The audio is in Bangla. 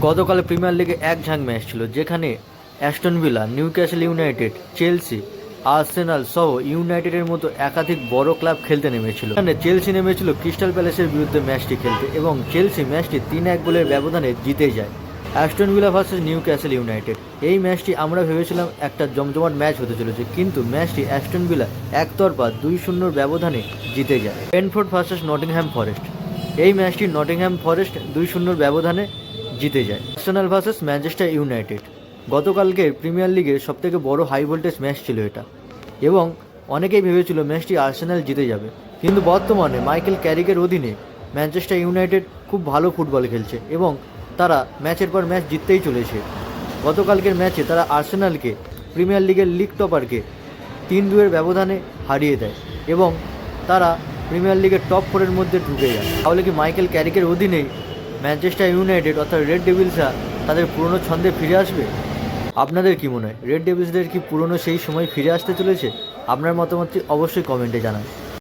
গতকাল প্রিমিয়ার লিগে এক ঝাঁক ম্যাচ ছিল, যেখানে Aston villa, Newcastle United, Chelsea, Arsenal সহ ইউনাইটেডের মতো একাধিক বড় ক্লাব খেলতে নেমেছিল। এখানে চেলসি নেমেছিল ক্রিস্টাল প্যালেসের বিরুদ্ধে ম্যাচটি খেলতে এবং চেলসি ম্যাচটি 3-1 গোলের ব্যবধানে জিতে যায়। Aston villa versus Newcastle United, এই ম্যাচটি আমরা ভেবেছিলাম একটা জমজমাট ম্যাচ হতে চলেছে, কিন্তু ম্যাচটি অ্যাস্টন ভিলা একতরফা 2-0 ব্যবধানে জিতে যায়। ব্রেন্টফোর্ড ভার্সেস নটিংহ্যাম ফরেস্ট, এই ম্যাচটি নটিংহ্যাম ফরেস্ট 2-0 ব্যবধানে জিতে যায়। আর্সেনাল ভার্সেস ম্যানচেস্টার ইউনাইটেড, গতকালকের প্রিমিয়ার লিগের সবথেকে বড় হাই ভোল্টেজ ম্যাচ ছিল এটা, এবং অনেকেই ভেবেছিল ম্যাচটি আর্সেনাল জিতে যাবে, কিন্তু বর্তমানে মাইকেল ক্যারিকের অধীনে ম্যানচেস্টার ইউনাইটেড খুব ভালো ফুটবল খেলছে এবং তারা ম্যাচের পর ম্যাচ জিততেই চলেছে। গতকালকের ম্যাচে তারা আর্সেনালকে, প্রিমিয়ার লিগের লিগ টপারকে 3-2 ব্যবধানে হারিয়ে দেয় এবং তারা প্রিমিয়ার লিগের টপ 4-এর মধ্যে ঢুকে যায়। তাহলে কি মাইকেল ক্যারিকের অধীনেই ম্যানচেস্টার ইউনাইটেড অর্থাৎ রেড ডেভিলসরা তাদের পুরনো ছন্দে ফিরে আসবে? আপনাদের কি মনে হয়, রেড ডেভিলসদের কি পুরনো সেই সময় ফিরে আসতে চলেছে? আপনার মতামতটি অবশ্যই কমেন্টে জানান।